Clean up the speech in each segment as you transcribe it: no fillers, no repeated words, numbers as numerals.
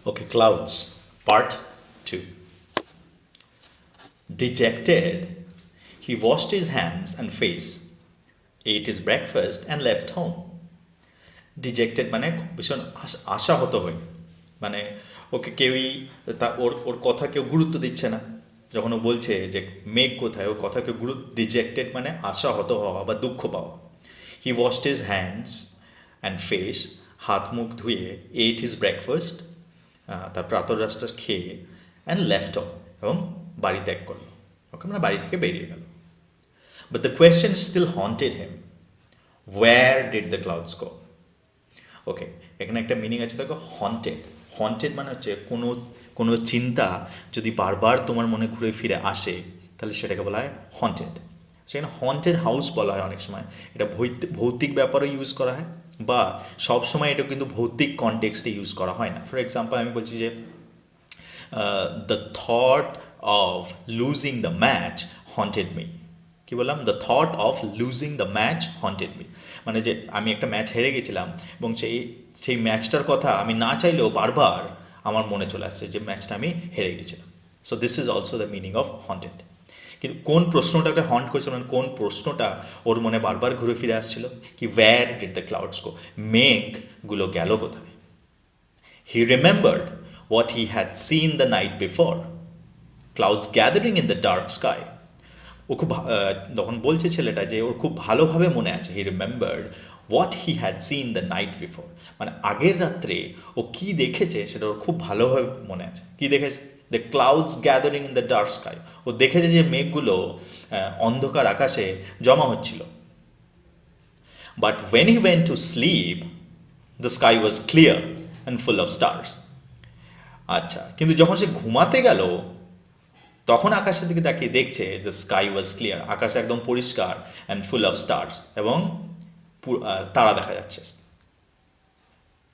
Okay, clouds, part 2. Dejected, he washed his hands and face, ate his breakfast and left home. Dejected মানে ভীষণ আশাহত হই, মানে ওকে কেউই ওর ওর কথা কেউ গুরুত্ব দিচ্ছে না। যখন ও বলছে যে মেঘ কোথায়, ওর কথা কেউ ডিজেক্টেড মানে আশাহত হওয়া বা দুঃখ পাওয়া। He washed his hands and face, হাত মুখ ধুয়ে, এইট হিজ ব্রেকফাস্ট, তার প্রাতরাশটা খেয়ে, অ্যান্ড লেফট হোম, এবং বাড়ি ত্যাগ করলো। ওকে, মানে বাড়ি থেকে বেরিয়ে গেল। But the question still haunted him, where did the clouds go? Okay, এখানে একটা মিনিং আছে, দেখো, হন্টেড। হন্টেড মানে হচ্ছে কোনো চিন্তা যদি বারবার তোমার মনে ঘুরে ফিরে আসে, তাহলে সেটাকে বলা হয় হন্টেড। সেখানে হন্টেড হাউস বলা হয় অনেক সময়। এটা ভৌতিক ব্যাপারও ইউজ করা হয়, বা সব সময় এটা কিন্তু ভৌতিক কনটেক্সটে ইউজ করা হয় না। ফর এক্সাম্পল, আমি বলছি যে the thought of losing the match haunted me. কী বললাম? The thought of losing the match haunted me, মানে যে আমি একটা ম্যাচ হেরে গেছিলাম এবং সেই ম্যাচটার কথা আমি না চাইলেও বারবার আমার মনে চলে আসছে যে ম্যাচটা আমি হেরে গেছিলাম। So this is also the meaning of haunted. কিন্তু কোন প্রশ্নটাকে হন্ট করেছিল, মানে কোন প্রশ্নটা ওর মনে বারবার ঘুরে ফিরে আসছিল? কি where did the clouds go? মেঘগুলো গেল কোথায়? He remembered what he had seen the night before, clouds gathering in the dark sky. ও খুব তখন বলছে ছেলেটা যে ওর খুব ভালোভাবে মনে আছে। হি remembered what he had seen the night before, মানে আগের রাত্রে ও কী দেখেছে সেটা ওর খুব ভালোভাবে মনে আছে। কী দেখেছে? The clouds gathering in the dark sky. ও দেখেছে যে মেঘগুলো অন্ধকার আকাশে জমা হচ্ছিল। But when he went to sleep, the sky was clear and full of stars. আচ্ছা, কিন্তু যখন সে ঘুমাতে গেল, তখন আকাশের দিকে তাকিয়ে দেখছে দ্য স্কাই ওয়াজ ক্লিয়ার, আকাশ একদম পরিষ্কার, অ্যান্ড ফুল অফ স্টার্স, এবং তারা দেখা যাচ্ছে।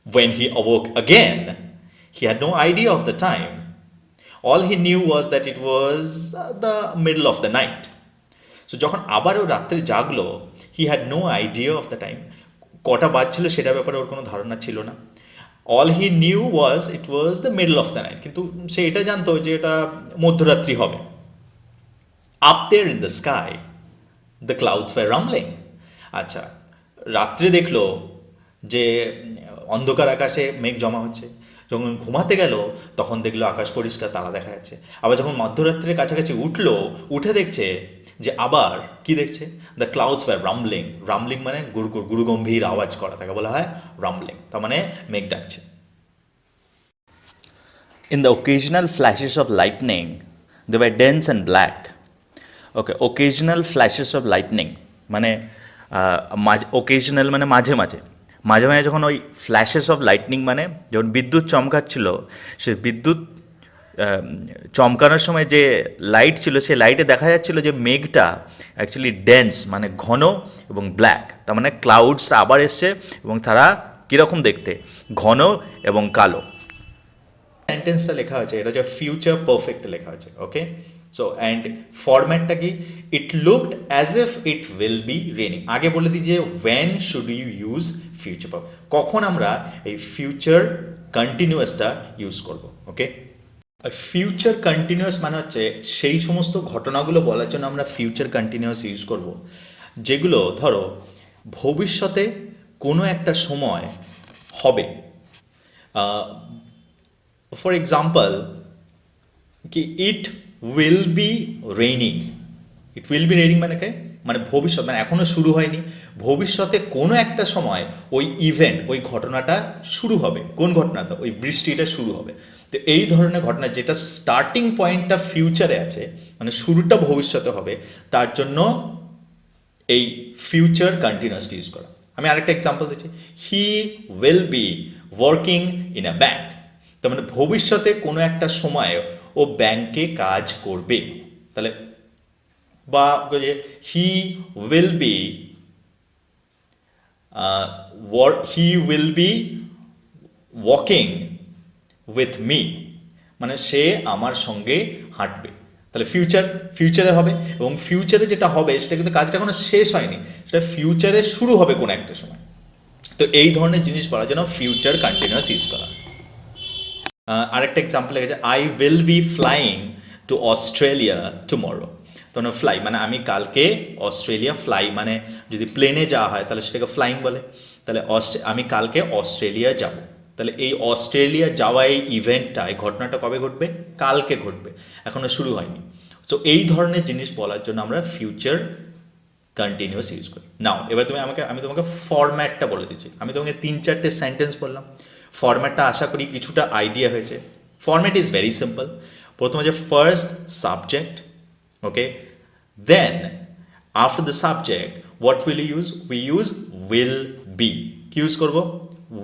When he awoke again, he had no idea of the time. All he knew was that it was the middle of the night. So যখন আবার ও রাত্রে জাগলো, he had no idea of the time. কটা বাজছিল সেটা ব্যাপারে ওর কোনো ধারণা ছিল না। All he knew was it was the middle of the night, কিন্তু সে এটা জানতো যে এটা মধ্যরাত্রি হবে। Up there in the sky the clouds were rumbling. আচ্ছা, রাত্রে দেখলো যে অন্ধকার আকাশে মেঘ জমা হচ্ছে। যখন ঘুমাতে গেল, তখন দেখলো আকাশ পরিষ্কার, তারা দেখা যাচ্ছে। আবার যখন মধ্যরাত্রের কাছাকাছি উঠে দেখছে যে আবার কি দেখছে? The clouds were rumbling. Rumbling মানে গুরুগম্ভীর আওয়াজ করা, তাকে বলা হয় রাম্বলিং। তার মানে মেঘ ডাকছে। In the occasional flashes of lightning, they were dense and black. Okay, occasional flashes of lightning মানে occasional মানে মাঝে মাঝে যখন ওই ফ্ল্যাশেস অফ লাইটনিং মানে যখন বিদ্যুৎ চমকাচ্ছিল, সে বিদ্যুৎ চমকানোর সময় যে লাইট ছিল, সে লাইটে দেখা যাচ্ছিল যে মেঘটা অ্যাকচুয়ালি ডেন্স মানে ঘন, এবং ব্ল্যাক তার মানে ক্লাউডসটা আবার এসছে, এবং তারা কীরকম দেখতে? ঘন এবং কালো। সেন্টেন্সটা লেখা হয়েছে, এটা হচ্ছে ফিউচার পারফেক্টে লেখা হয়েছে। ওকে, সো অ্যান্ড ফরম্যাটটা কি? It looked as if it will be raining. আগে বলে দিই যে when should you use future perfect, কখন আমরা এই ফিউচার কন্টিনিউয়াসটা ইউজ করব। ওকে, ফিউচার কন্টিনিউয়াস মানে হচ্ছে সেই সমস্ত ঘটনাগুলো বলার জন্য আমরা ফিউচার কন্টিনিউয়াস ইউজ করব, যেগুলো ধরো ভবিষ্যতে কোনো একটা সময় হবে। ফর এক্সাম্পল, কি ইট will B raining. It will B raining মানে কে? মানে ভবিষ্যৎ, মানে এখনও শুরু হয়নি, ভবিষ্যতে কোনো একটা সময় ওই ইভেন্ট, ওই ঘটনাটা শুরু হবে। কোন ঘটনাটা? ওই বৃষ্টিটা শুরু হবে। তো এই ধরনের ঘটনা যেটা স্টার্টিং পয়েন্টটা ফিউচারে আছে, মানে শুরুটা ভবিষ্যতে হবে, তার জন্য এই ফিউচার কন্টিনিউয়াসটি ইউজ করা। আমি আরেকটা এক্সাম্পল দিচ্ছি, he will be working in a bank. তার মানে ভবিষ্যতে কোনো একটা সময় ও ব্যাংকে কাজ করবে। তাহলে বা he will be walking with me, মানে সে আমার সঙ্গে হাঁটবে। তাহলে ফিউচারে হবে, এবং ফিউচারে যেটা হবে সেটা কিন্তু কাজটা এখনো শেষ হয়নি, সেটা ফিউচারে শুরু হবে কোনো একটা সময়। তো এই ধরনের জিনিস বলার জন্য ফিউচার কন্টিনিউয়াস ইউজ করা। আরেকটা এক্সাম্পল লেগেছে I will B flying to Australia tomorrow. তখন ফ্লাই মানে আমি কালকে অস্ট্রেলিয়া ফ্লাই মানে যদি প্লেনে যাওয়া হয় তাহলে সেটাকে ফ্লাইং বলে। তাহলে আমি কালকে অস্ট্রেলিয়া যাব। তাহলে এই অস্ট্রেলিয়া যাওয়া এই ইভেন্টটা এই ঘটনাটা কবে ঘটবে? কালকে ঘটবে, এখনও শুরু হয়নি। সো এই ধরনের জিনিস বলার জন্য আমরা ফিউচার কন্টিনিউয়াস ইউজ করি। নাও এবার আমি তোমাকে ফরম্যাটটা বলে দিচ্ছি। আমি তোমাকে 3-4টে সেন্টেন্স বললাম, ফরম্যাটটা আশা করি কিছুটা আইডিয়া হয়েছে। Format is very simple. প্রথমে যে first subject, okay, then after the subject what will use? We use will be. কি ইউজ করবো?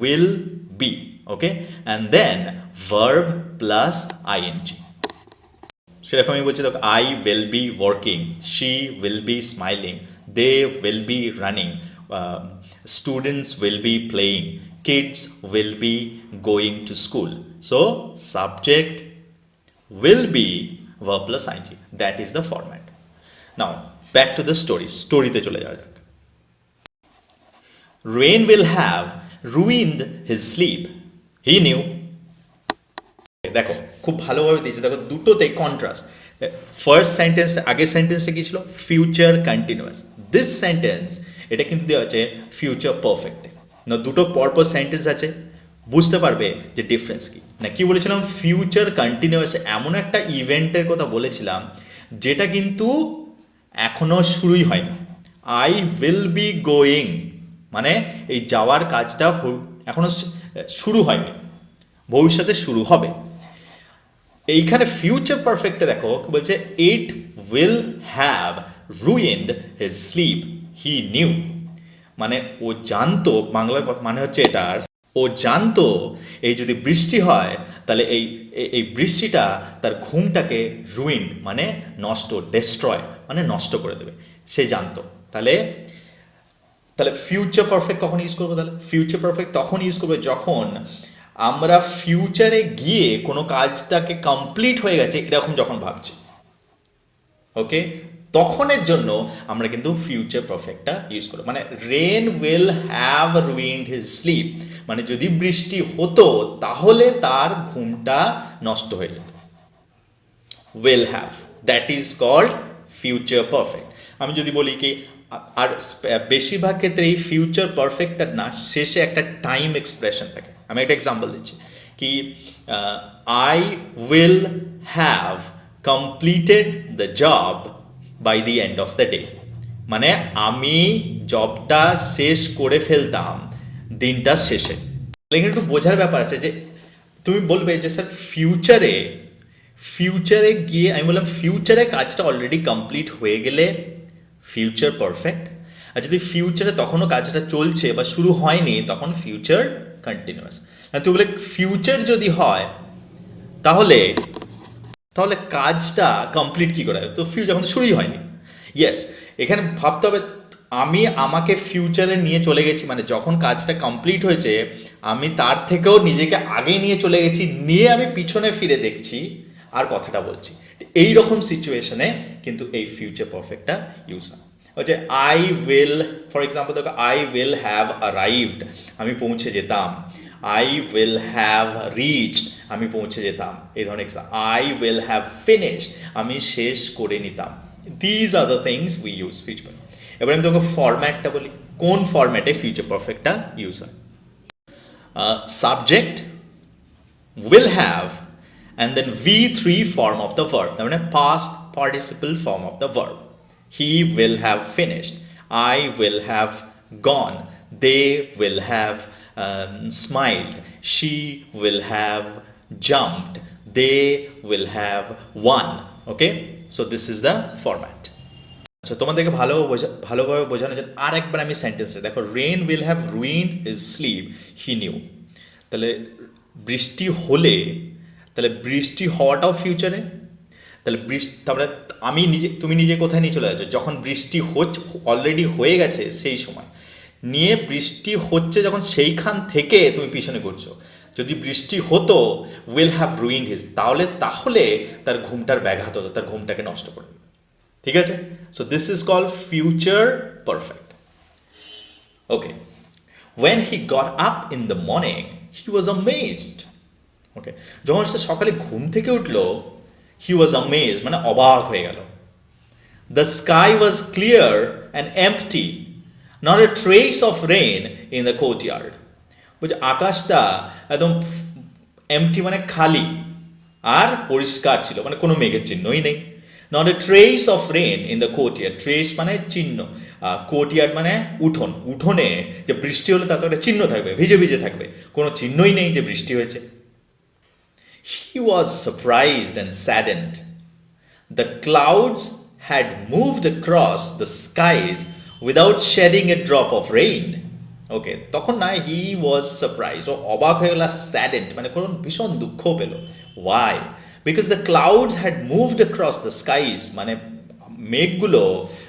Will be, okay, and then verb plus ING. সেরকমই বলছি, দেখো I will be working, she will be smiling, they will be running, students will be playing, kids will be going to school. So subject will be verb plus ing. That is the format. Now back to the story. স্টোরিতে চলে যাওয়া যাক। Rain will have ruined his sleep. He knew. দেখো খুব ভালোভাবে দিয়েছে, দেখো দুটোতে কন্ট্রাস্ট। ফার্স্ট সেন্টেন্স, আগের সেন্টেন্সে কি ছিল? Future continuous. দিস সেন্টেন্স এটা কিন্তু দেওয়া আছে ফিউচার পারফেক্টে। না দুটো পরপর সেন্টেন্স আছে, বুঝতে পারবে যে ডিফারেন্স কি। না কি বলেছিলাম? ফিউচার কন্টিনিউয়াস এমন একটা ইভেন্টের কথা বলেছিলাম যেটা কিন্তু এখনও শুরুই হয়নি। আই উইল বি গোয়িং মানে এই যাওয়ার কাজটা এখনও শুরু হয়নি, ভবিষ্যতে শুরু হবে। এইখানে ফিউচার পারফেক্টে দেখো বলছে it will have ruined his sleep, he knew. মানে ও জানতো, বাংলার মানে হচ্ছে এটার, ও জানতো এই যদি বৃষ্টি হয় তাহলে এই বৃষ্টিটা তার ঘুমটাকে রুইন্ড মানে নষ্ট, ডেস্ট্রয় মানে নষ্ট করে দেবে, সে জানতো। তাহলে ফিউচার পারফেক্ট কখন ইউজ করবো? তাহলে ফিউচার পারফেক্ট তখন ইউজ করবো যখন আমরা ফিউচারে গিয়ে কোনো কাজটাকে কমপ্লিট হয়ে গেছে এরকম যখন ভাবছি, ওকে, তখনের জন্য আমরা কিন্তু ফিউচার পারফেক্টটা ইউজ করব। মানে rain will have ruined his sleep মানে যদি বৃষ্টি হতো তাহলে তার ঘুমটা নষ্ট হয়ে যেত। Will have, that is called future perfect. আমি যদি বলি কি, আর বেশিরভাগ ক্ষেত্রে এই ফিউচার পারফেক্টটা না শেষে একটা টাইম এক্সপ্রেশন থাকে। আমি একটা এক্সাম্পল দিচ্ছি কি, I will have completed the job by the end of the day মানে আমি জবটা শেষ করে ফেলতাম দিনটা শেষে। এখানে একটু বোঝার ব্যাপার আছে যে তুমি বলবে যে স্যার ফিউচারে গিয়ে, আমি বললাম ফিউচারে কাজটা অলরেডি কমপ্লিট হয়ে গেলে ফিউচার পারফেক্ট, আর যদি ফিউচারে তখনও কাজটা চলছে বা শুরু হয়নি তখন ফিউচার কন্টিনিউয়াস। তুই বলে ফিউচার যদি হয় তাহলে কাজটা কমপ্লিট কী করে? তো ফিউচার যখন শুরুই হয়নি। ইয়েস, এখানে ভাবতে হবে আমাকে ফিউচারে নিয়ে চলে গেছি মানে যখন কাজটা কমপ্লিট হয়েছে আমি তার থেকেও নিজেকে আগে নিয়ে চলে গেছি, নিয়ে আমি পিছনে ফিরে দেখছি আর কথাটা বলছি। এই রকম সিচুয়েশনে কিন্তু এই ফিউচার পারফেক্টটা ইউজ হয়। হচ্ছে আই উইল, ফর এক্সাম্পল দেখো আই উইল হ্যাভ অ্যারাইভড আমি পৌঁছে যেতাম, আই উইল হ্যাভ রিচড আমি পৌঁছে যেতাম, এই ধরনের আই উইল হ্যাভ ফিনিশড আমি শেষ করে নিতাম। These are the things we use future. এবার আমি তোমাকে ফরম্যাটটা বলি, কোন ফরম্যাটে ফিউচার পারফেক্টটা ইউজ হয়। Subject will have and then V3 form of the verb, তার মানে past participle form of the verb. He will have finished, I will have gone, they will have smiled, she will have jumped, they will have won. Okay, so this is the format. আচ্ছা, তোমাদেরকে ভালোভাবে বোঝানোর জন্য আর একবার আমি সেন্টেন্সে দেখো, rain will have ruined his sleep, he knew. তাহলে বৃষ্টি হলে, তাহলে বৃষ্টি হওয়াটাও ফিউচারে, তাহলে তারপরে তুমি নিজে কোথায় নিয়ে চলে যাচ্ছ? যখন বৃষ্টি অলরেডি হয়ে গেছে সেই সময় নিয়ে বৃষ্টি হচ্ছে যখন সেইখান থেকে তুমি পিছনে ঘুরছো। যদি বৃষ্টি হতো উইল হ্যাভ রুইন্ড হিজ তাহলে তার ঘুমটার ব্যাঘাত হতো, তার ঘুমটাকে নষ্ট করে দিত। ঠিক আছে? So this is called future perfect. Okay, when he got up in the morning he was amazed. ওকে, যখন সে সকালে ঘুম থেকে উঠলো, হি ওয়াজ অ্যামেজড, মানে অবাক হয়ে গেল। The sky was clear and empty, not a trace of rain in the courtyard. বলছে আকাশটা একদম এম্পটি মানে খালি আর পরিষ্কার ছিল, মানে কোনো মেঘের চিহ্নই নেই। Not a trace of rain in the courtyard, trace মানে চিহ্ন, কোর্টইয়ার্ড মানে উঠোন, উঠোনে যে বৃষ্টি হলে তাতে একটা চিহ্ন থাকবে, ভিজে ভিজে থাকবে, কোনো চিহ্নই নেই যে বৃষ্টি হয়েছে। He was surprised and saddened. The clouds had moved across the skies without shedding a drop of rain. Okay, তখন না হি ওয়াজ সারপ্রাইজ, ও অবাক হয়ে গেল, স্যাডেন্ড মানে কোনো ভীষণ দুঃখ পেল। Why? Because the clouds had moved across the skies, মানে মেঘগুলো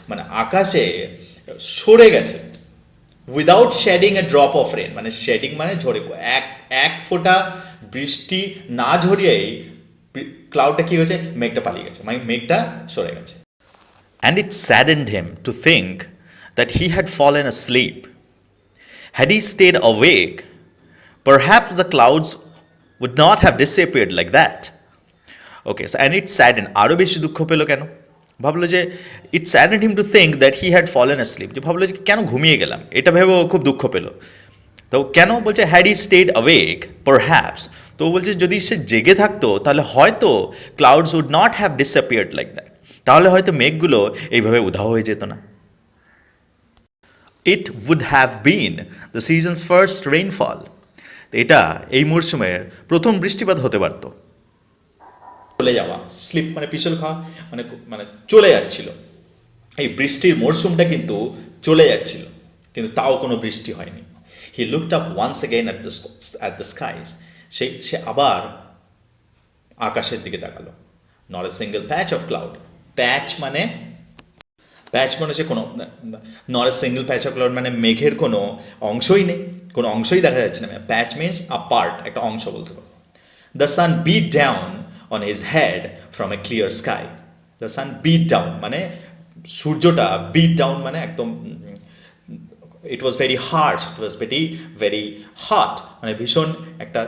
মানে আকাশে সরে গেছে। Without shedding a drop of rain, মানে শেডিং মানে ঝরে, এক ফোঁটা বৃষ্টি না ঝরিয়েই ক্লাউডটা কি হয়েছে, মেঘটা পালিয়ে গেছে, মানে মেঘটা সরে গেছে। And it saddened him to think that he had fallen asleep. Had he stayed awake, perhaps the clouds would not have disappeared like that. Okay, so and it saddened, আরও বেশি দুঃখ পেল কেন? ভাবলো যে it saddened him to think that he had fallen asleep, যে ভাবলো যে কেন ঘুমিয়ে গেলাম, এটা ভেবেও খুব দুঃখ পেল। তো কেন বলছে had he stayed awake perhaps, তো বলছে যদি সে জেগে থাকতো তাহলে হয়তো clouds would not have disappeared like that, তাহলে হয়তো মেঘগুলো এইভাবে উধাও হয়ে যেত না। It would have been the season's first rainfall, এটা এই মরশুমের প্রথম বৃষ্টিপাত হতে পারত। চলে যাওয়া, স্লিপ মানে পিছল খাওয়া, মানে মানে চলে যাচ্ছিল, এই বৃষ্টির মরশুমটা কিন্তু চলে যাচ্ছিল, কিন্তু তাও কোনো বৃষ্টি হয়নি। He looked up once again at the skies, সে আবার আকাশের দিকে তাকালো। Not a single patch of cloud, patch মানে হচ্ছে কোনো, not a single patch of cloud মানে মেঘের কোনো অংশই নেই, কোনো অংশই দেখা যাচ্ছে না। প্যাচ মিনস আ পার্ট, একটা অংশ বলতে পারো। The sun beat down on his head from a clear sky. The sun beat down মানে সূর্যটা, বিট ডাউন মানে একদম, it was very hard, it was very hot, মানে ভীষণ একটা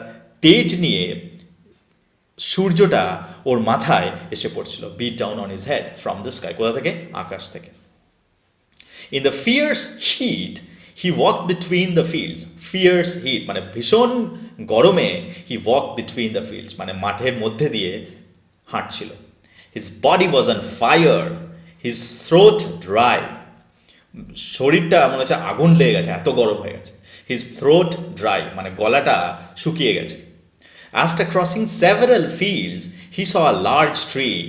তেজ নিয়ে সূর্যটা ওর মাথায় এসে পড়ছিল। Beat down on his head from the sky, কোথা থেকে? আকাশ থেকে। In the fierce heat he walk between the fields, fierce heat মানে ভীষণ গরমে, he walk between the fields মানে মাঠের মধ্যে দিয়ে হাঁটছিল। His body was on fire, his throat dry, শরীরটা মনে হচ্ছে আগুন লেগে গেছে, এত গরম হয়ে গেছে। হিজ থ্রোট ড্রাই মানে গলাটা শুকিয়ে গেছে। After crossing several fields, he saw a large tree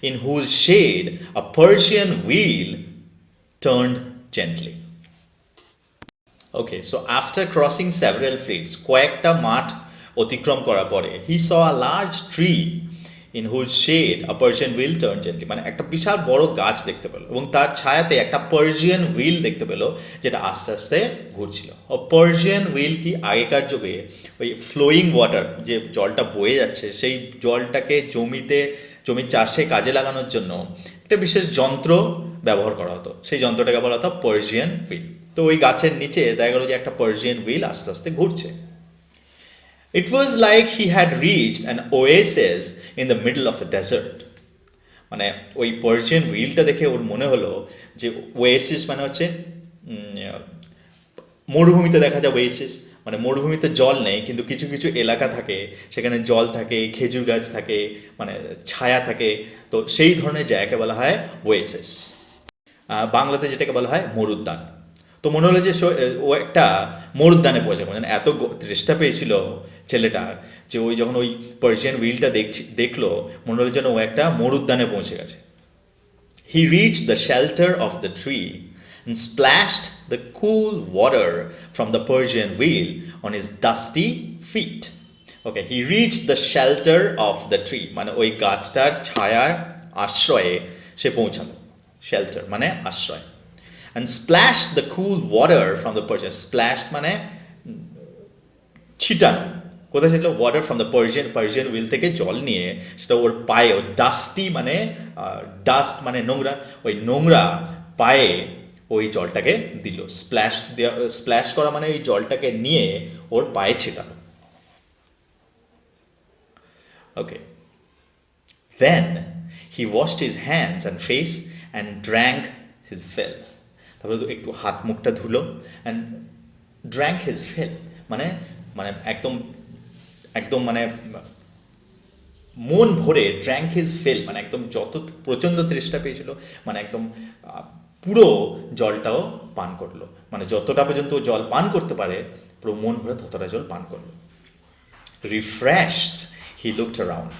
in whose shade a Persian wheel turned gently. Okay, so after crossing several fields, কয়েকটা মাঠ অতিক্রম করার পরে, he saw a large tree in whose shade a Persian wheel turned gently, মানে একটা বিশাল বড় গাছ দেখতে পেল এবং তার ছায়াতে একটা পার্সিয়ান হুইল দেখতে পেল যেটা আস্তে আস্তে ঘুরছিল। ও পার্সিয়ান হুইল কি, আগেকার যুগে ওই ফ্লোয়িং ওয়াটার, যে জলটা বয়ে যাচ্ছে, সেই জলটাকে জমি চাষে কাজে লাগানোর জন্য একটা বিশেষ যন্ত্র ব্যবহার করা হতো, সেই যন্ত্রটাকে বলা হতো পার্সিয়ান হুইল। তো ওই গাছের নিচে দেখা গেল যে একটা পার্সিয়ান হুইল আস্তে আস্তে ঘুরছে। It was like he had reached an oasis in the middle of a desert. মানে ওই পার্সিয়ান হুইলটা দেখে ওর মনে হলো যে ওয়েসিস মানে হচ্ছে মরুভূমিতে দেখা যায় ওয়েসিস, মানে মরুভূমিতে জল নেই কিন্তু কিছু কিছু এলাকা থাকে সেখানে জল থাকে, খেজুর গাছ থাকে, মানে ছায়া থাকে, তো সেই ধরনের জায়গাকে বলা হয় ওয়েসিস। বাংলাতে যেটাকে বলা হয় মরুদ্যান। তো মনে হলো যে ও একটা মরুদ্যানে পৌঁছে, মানে এত তৃষ্ণা পেয়েছিল ছেলেটার যে ওই যখন ওই পার্সিয়ান হুইলটা দেখলো মনে হলো যেন ও একটা মরুদ্যানে পৌঁছে গেছে। He reach the shelter of the tree and splashed the cool water from the Persian wheel on his dusty feet. Okay, he reached the shelter of the tree, মানে ওই গাছটার ছায়ার আশ্রয়ে সে পৌঁছালো। শেল্টার মানে আশ্রয়। And splashed the cool water from the Persian, splashed মানে ছিটানো, কোথায় ছিল? Water from the Persian wheel থেকে জল নিয়ে সেটা ওর পায়ে, ওর ডাস্টি মানে ডাস্ট মানে নোংরা, ওই নোংরা পায়ে ওই জলটাকে দিল। স্প্ল্যাশ করা মানে ওই জলটাকে নিয়ে ওর পায়ে ছিটালো। Okay, then he washed his hands and face and drank his fill. তারপরে তো একটু হাত মুখটা ধুলো অ্যান্ড ড্র্যাঙ্ক হিজ ফিল, মানে মানে একদম একদম মানে মন ভরে, ড্র্যাঙ্ক হিজ ফিল মানে একদম যত প্রচণ্ড তৃষ্ণা পেয়েছিল, মানে একদম পুরো জলটাও পান করলো, মানে যতটা পর্যন্ত ও জল পান করতে পারে পুরো মন ভরে ততটা জল পান করলো। Refreshed he looked around.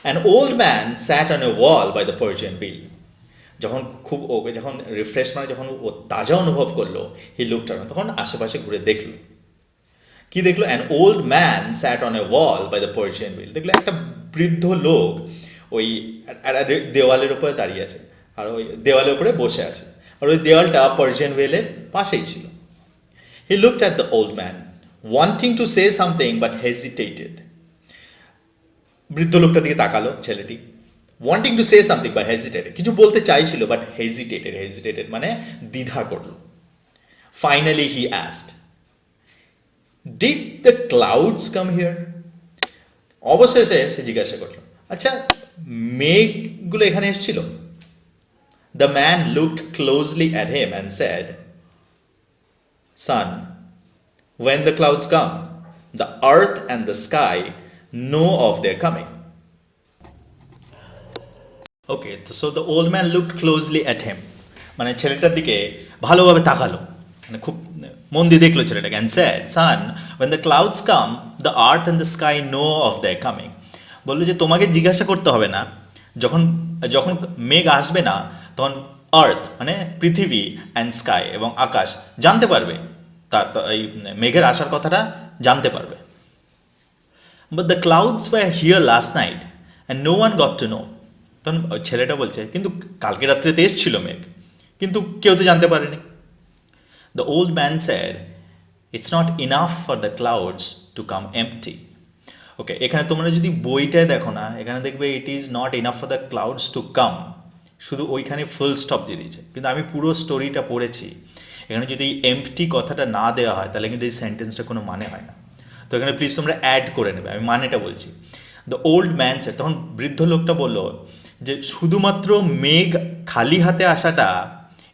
An old man sat on a wall by the Persian wheel. যখন খুব ওকে যখন রিফ্রেশ মানে যখন ও তাজা অনুভব করলো, হি লুকড অ্যারাউন্ড, তখন আশেপাশে ঘুরে দেখলো। কি দেখলো? An old man sat on a wall by the Persian wheel. দেখলো একটা বৃদ্ধ লোক ওই দেওয়ালের উপরে দাঁড়িয়ে আছে, আর ওই দেওয়ালের উপরে বসে আছে, আর ওই দেওয়ালটা পার্সিয়ান ওয়েলের পাশেই ছিল। He looked at the old man wanting to say something but hesitated. বৃদ্ধ লোকটার দিকে তাকালো ছেলেটি, wanting to say something but hesitated, কিছু বলতে চাইছিল বাট হেজিটেটেড মানে দ্বিধা করলো। Finally he asked, did the clouds come here? অবশেষে সে জিজ্ঞাসা করলো, আচ্ছা মেঘগুলো এখানে এসেছিল? The man looked closely at him and said, son, when the clouds come, the earth and the sky know of their coming. Okay, so the old man looked closely at him, মানে ছেলেটার দিকে ভালোভাবে তাকালো, মানে খুব মন দিয়ে দেখলো ছেলেটাকে, and said, son, when the clouds come, the earth and the sky know of their coming. বললো যে তোমাকে জিজ্ঞাসা করতে হবে না, যখন যখন মেঘ আসবে না তখন আর্থ মানে পৃথিবী অ্যান্ড স্কাই এবং আকাশ জানতে পারবে, তার এই মেঘের আসার কথাটা জানতে পারবে। But the clouds were here last night and no one got to know. তখন ছেলেটা বলছে, কিন্তু কালকে রাত্রিতে এসছিল মেঘ, কিন্তু কেউ তো জানতে পারেনি। The old man said, it's not enough for the clouds to come empty. Okay, এখানে তোমরা যদি বইটায় দেখো না, এখানে দেখবে it is not enough for the clouds to come, শুধু ওইখানে ফুল স্টপ দিয়ে দিয়েছে, কিন্তু আমি পুরো স্টোরিটা পড়েছি, এখানে যদি এম্পটি কথাটা না দেওয়া হয় তাহলে কিন্তু এই সেন্টেন্সটা কোনো মানে হয় না। তো এখানে প্লিজ তোমরা অ্যাড করে নেবে, আমি মানেটা বলছি। দ্য ওল্ড ম্যান স্যাড, তখন বৃদ্ধ লোকটা বলল যে শুধুমাত্র মেঘ খালি হাতে আসাটা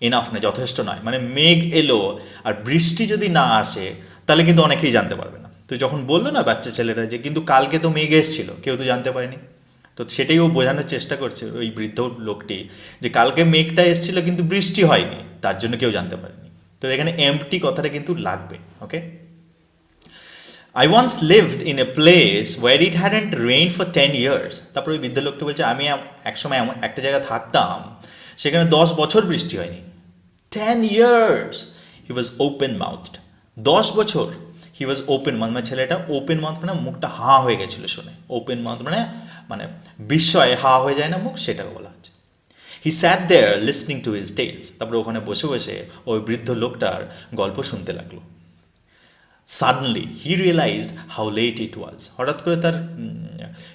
এনাফ না, যথেষ্ট নয়, মানে মেঘ এলো আর বৃষ্টি যদি না আসে তাহলে কিন্তু অনেকেই জানতে পারবে না। তো যখন বললো না বাচ্চা ছেলেরা যে কিন্তু কালকে তো মেঘ এসেছিল, কেউ তো জানতে পারেনি, তো সেটাই ও বোঝানোর চেষ্টা করছে ওই বৃদ্ধ লোকটি, যে কালকে মেঘটা এসেছিল কিন্তু বৃষ্টি হয়নি, তার জন্য কেউ জানতে পারেনি। তো এখানে এম্পটি কথাটা কিন্তু লাগবে। ওকে, I once lived in a place where it hadn't rained for 10 years. তারপর ওই বৃদ্ধ লোকটা বলছে, আমি একসময় এমন একটা জায়গায় থাকতাম সেখানে 10 বছর বৃষ্টি হয়নি। 10 years! He was open mouthed. 10 বছর হি ওয়াজ ওপেন মাউথ, মানে ছেলেটা ওপেন মাউথ মানে মুখটা হা হয়ে গেছিল শুনে। ওপেন মাউথ মানে মানে বিস্ময়ে হা হয়ে যায় না মুখ, সেটাকে বলা হচ্ছে। হি স্যাট দেয়ার লিসনিং টু হিজ টেলস। তারপরে ওখানে বসে বসে ওই বৃদ্ধ লোকটার গল্প শুনতে লাগলো। Suddenly he realised how late it was. হঠাৎ করে তার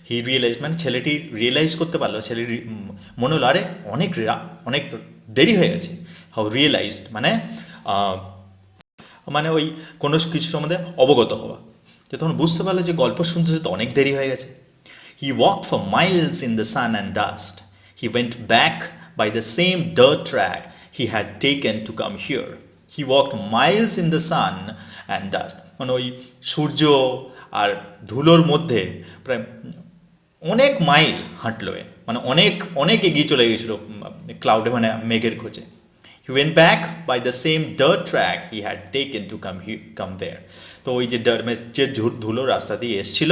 হি রিয়েলাইজ মানে ছেলেটি রিয়েলাইজ করতে পারলো, ছেলেটি মনে হলো আরে অনেক অনেক দেরি হয়ে গেছে। হাউ রিয়েলাইজড মানে মানে ওই কোনো কিছু সম্বন্ধে অবগত হওয়া, যে তখন বুঝতে পারলো যে গল্প শুনতে শুনতে অনেক দেরি হয়ে গেছে। He walked for miles in the sun and dust. He went back by the same dirt track he had taken to come here. He walked miles in the sun and dust, মানে ওই সূর্য আর ধুলোর মধ্যে প্রায় অনেক mile হাঁটলো, মানে অনেক অনেক এগিয়ে চলে গিয়েছিল ক্লাউডে, মানে মেঘের খোঁজে। He went back by the same dirt track he had taken to come there. তো ওই যে যে ধুলোর রাস্তা দিয়ে এসেছিল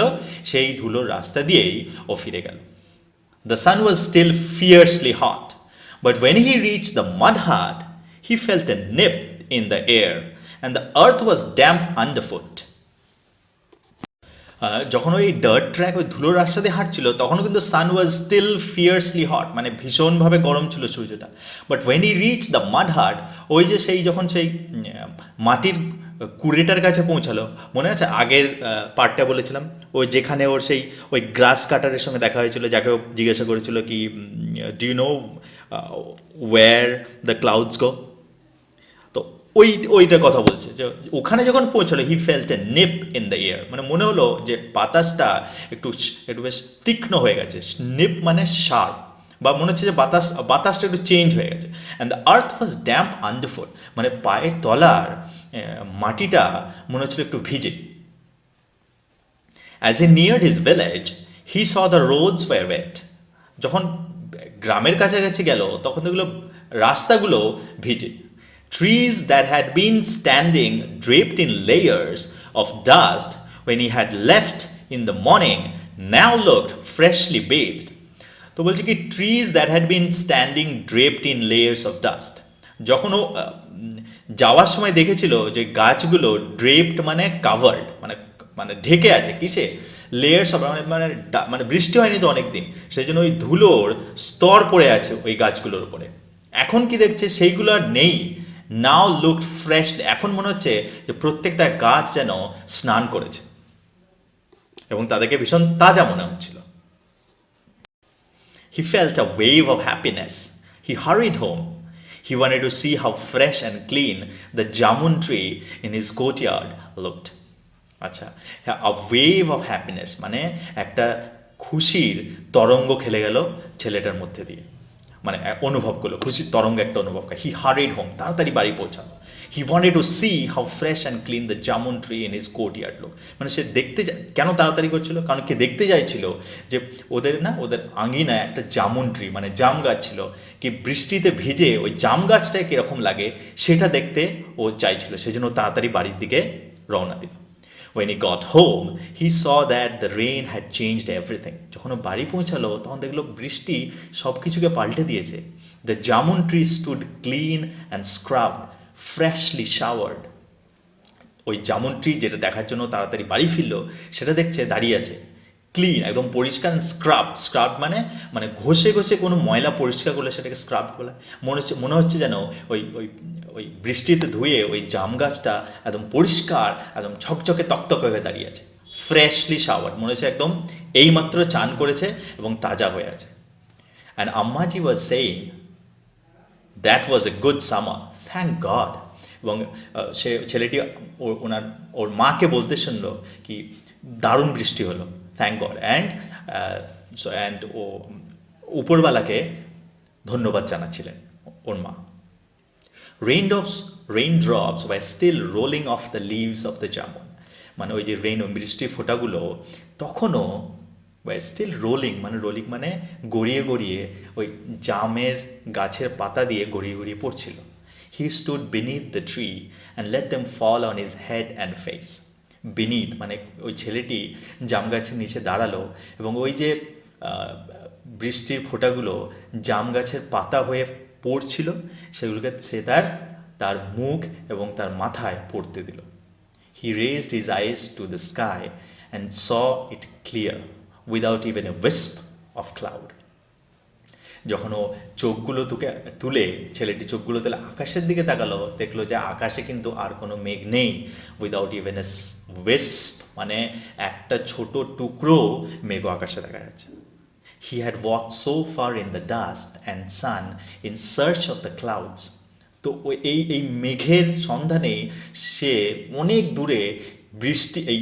সেই ধুলোর রাস্তা দিয়েই ও ফিরে গেল। The sun was still fiercely hot, but when he reached the mud hut, he felt a nip in the air and the earth was damp underfoot. যখন ওই ডার্ট ট্র্যাক ওই ধুলোর রাস্তা দিয়ে হাঁটছিল তখনও কিন্তু sun was still fiercely hot, মানে ভীষণভাবে গরম ছিল সূর্যটা। But when he reach the mud hut, ওই যে সেই যখন সেই মাটির কুড়েটার কাছে পৌঁছালো, মনে আছে আগের পার্টটা বলেছিলাম, ওই যেখানে ওর সেই ওই গ্রাস কাটারের সঙ্গে দেখা হয়েছিল, যাকে ও জিজ্ঞাসা করেছিল কি do you know where the clouds go. তো ওইটার কথা বলছে যে ওখানে যখন পৌঁছলো he felt a nip in the air, মানে মনে হলো যে বাতাসটা একটু একটু বেশ তীক্ষ্ণ হয়ে গেছে। নিপ মানে শার্প, বা মনে হচ্ছে যে বাতাসটা একটু চেঞ্জ হয়ে গেছে। And the earth was damp underfoot, মানে পায়ের তলার মাটিটা মনে হচ্ছিল একটু ভিজে। As he neared his village he saw the roads were wet, যখন গ্রামের কাছাকাছি গেল তখন দেখলো রাস্তাগুলো ভিজে। Trees that had been standing draped in layers of dust when he had left in the morning now looked freshly bathed. তো বলছে কি trees that had been standing draped in layers of dust, যখন ও যাওয়ার সময় দেখেছিল যে গাছগুলো ড্রেপড মানে কাভার্ড, মানে মানে ঢেকে আছে কিসে, লেয়ার্স অফ, মানে মানে মানে বৃষ্টি হয়নি তো অনেক দিন, সেই জন্য ওই ধুলোর স্তর পড়ে আছে ওই গাছগুলোর উপরে। এখন কি দেখছে সেইগুলো আর নেই। নাও লুকড ফ্রেশ, এখন মনে হচ্ছে যে প্রত্যেকটা গাছ যেন স্নান করেছে এবং তাদেরকে ভীষণ তাজা মনে হচ্ছিল। He felt a wave of happiness. He hurried home. He wanted to see how fresh and clean the jamun tree in his courtyard looked. আচ্ছা, a wave of happiness মানে একটা খুশির তরঙ্গ খেলে গেল ছেলেটার মধ্যে দিয়ে, মানে অনুভব করলো, খুশির তরঙ্গ একটা অনুভব করে। হি হারিড হোম, তাড়াতাড়ি বাড়ি পৌঁছালো। He wanted to C how fresh and clean the jamun tree in his courtyard look, মানে সে দেখতে কেন তাড়াতাড়ি করছিল, কারণ কি দেখতে চাইছিল যে ওদের আঙিনায় একটা জামুন ট্রি মানে জাম গাছ ছিল, কি বৃষ্টিতে ভিজে ওই জাম গাছটায় কীরকম লাগে সেটা দেখতে ও চাইছিল, সেজন্য তাড়াতাড়ি বাড়ির দিকে রওনা দিল। When he got home, he saw that the rain had changed everything. যখন ও বাড়ি পৌঁছালো তখন দেখলো বৃষ্টি সব কিছুকে পাল্টে দিয়েছে। The jamun tree stood clean and scrubbed, freshly showered. ওই জামুন ট্রি যেটা দেখার জন্য তাড়াতাড়ি বাড়ি ফিরলো, সেটা দেখছে দাঁড়িয়ে আছে ক্লিন, একদম পরিষ্কার, স্ক্রাব মানে মানে ঘষে ঘষে কোনো ময়লা পরিষ্কার করলে সেটাকে স্ক্রাব বলে। মনে হচ্ছে যেন ওই ওই ওই বৃষ্টিতে ধুয়ে ওই জাম গাছটা একদম পরিষ্কার, একদম ঝকঝকে তকতকে হয়ে দাঁড়িয়ে আছে। ফ্রেশলি শাওয়ার, মনে হচ্ছে একদম এইমাত্র চান করেছে এবং তাজা হয়ে আছে। And Ammaji was saying that was a good summer, thank God. এবং সে ছেলেটি ওর মাকে বলতে শুনলো কি দারুণ বৃষ্টি হলো, থ্যাংক গড। অ্যান্ড ও উপরওয়ালাকে ধন্যবাদ জানাচ্ছিলেন ওর মা। Raindrops were still rolling off the leaves of the jamun. মানে ওই যে বৃষ্টির ফোঁটাগুলো তখনও were still rolling, মানে রোলিং মানে গড়িয়ে গড়িয়ে ওই জামের গাছের পাতা দিয়ে গড়িয়ে গড়িয়ে পড়ছিল। He stood beneath the tree and let them fall on his head and face. Beneath মানে ওই ছেলেটি জাম গাছের নিচে দাঁড়ালো এবং ওই যে বৃষ্টির ফোঁটাগুলো জাম গাছের পাতা হয়ে পড়ছিল সেগুলোকে সে তার মুখ এবং তার মাথায় পড়তে দিল। He raised his eyes to the sky and saw it clear without even a wisp of cloud. যখন ও চোখগুলো তুলে ছেলেটি চোখগুলো তুলে আকাশের দিকে তাকালো, দেখলো যে আকাশে কিন্তু আর কোনো মেঘ নেই। উইদাউট ইভেন এ উইস্প মানে একটা ছোট টুকরো মেঘও আকাশে দেখা যাচ্ছে। He had walked so far in the dust and sun in search of the clouds. তো এই মেঘের সন্ধানে সে অনেক দূরে এই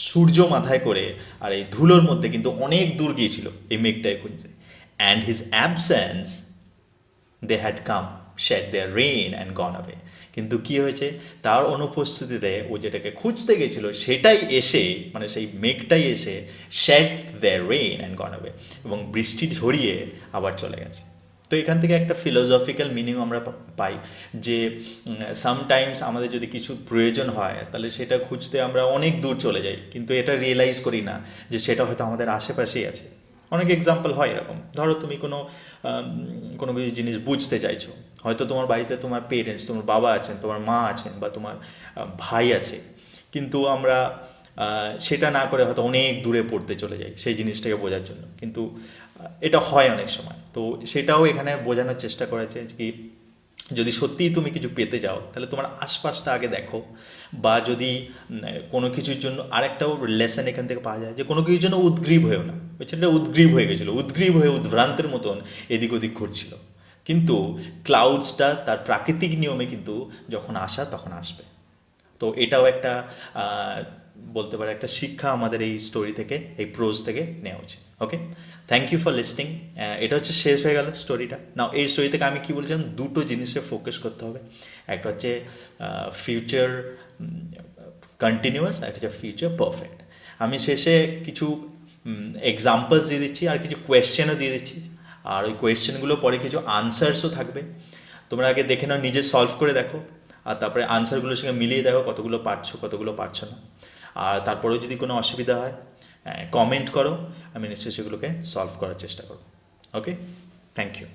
সূর্য মাথায় করে আর এই ধুলোর মধ্যে কিন্তু অনেক দূর গিয়েছিল এই মেঘটায় খুঁজছে। And his absence, they had come, shed their rain and gone away. কিন্তু কি হয়েছে, তার অনুপস্থিতিতে ও যেটাকে খুঁজতে গেছিল সেটাই এসে, মানে সেই মেঘটাই এসে shed their rain and gone away, এবং বৃষ্টি ঝরিয়ে আবার চলে গেছে। তো এখান থেকে একটা ফিলোসফিক্যাল মিনিং আমরা পাই যে সামটাইমস আমাদের যদি কিছু প্রয়োজন হয় তাহলে সেটা খুঁজতে আমরা অনেক দূর চলে যাই, কিন্তু এটা রিয়েলাইজ করি না যে সেটা হয়তো আমাদের আশেপাশেই আছে। অনেক এক্সাম্পল হয় এরকম। ধরো তুমি কোনো কিছু জিনিস বুঝতে চাইছো, হয়তো তোমার বাড়িতে তোমার পেরেন্টস, তোমার বাবা আছেন, তোমার মা আছেন বা তোমার ভাই আছে, কিন্তু আমরা সেটা না করে হয়তো অনেক দূরে পড়তে চলে যাই সেই জিনিসটাকে বোঝার জন্য, কিন্তু এটা হয় অনেক সময়। তো সেটাও এখানে বোঝানোর চেষ্টা করেছে কি যদি সত্যিই তুমি কিছু পেতে যাও তাহলে তোমার আশপাশটা আগে দেখো, বা যদি কোনো কিছুর জন্য আরেকটাও লেসন এখান থেকে পাওয়া যায় যে কোনো কিছুর জন্য উদ্গ্রীব হয়েও না। ওই ছেলেটা উদ্গ্রীব হয়ে গেছিলো, উদ্গ্রীব হয়ে উদ্ভ্রান্তের মতন এদিক ওদিক ঘুরছিল। কিন্তু ক্লাউডসটা তার প্রাকৃতিক নিয়মে কিন্তু যখন আসা তখন আসবে। তো এটাও একটা বলতে পারে একটা শিক্ষা আমাদের এই স্টোরি থেকে, এই প্রোজ থেকে নেওয়া উচিত। ওকে, থ্যাংক ইউ ফর লিসনিং। এটা হচ্ছে শেষ হয়ে গেল স্টোরিটা। নাও এই স্টোরি থেকে আমি কী বলেছিলাম, দুটো জিনিসে ফোকাস করতে হবে। একটা হচ্ছে ফিউচার কন্টিনিউয়াস, আর একটা হচ্ছে ফিউচার পারফেক্ট। আমি শেষে কিছু এক্সাম্পলস দিয়ে দিচ্ছি আর কিছু কোয়েশ্চেনও দিয়ে দিচ্ছি, আর ওই কোয়েশ্চেনগুলো পরে কিছু আনসার্সও থাকবে। তোমরা আগে দেখে নাও, নিজে সলভ করে দেখো, আর তারপরে আনসারগুলোর সঙ্গে মিলিয়ে দেখো কতগুলো পারছো কতগুলো পারছো না। আর তারপরেও যদি কোনো অসুবিধা হয় কমেন্ট করো, আমি নিশ্চয়ই সেগুলোকে সলভ করার চেষ্টা করব। ওকে, থ্যাংক ইউ।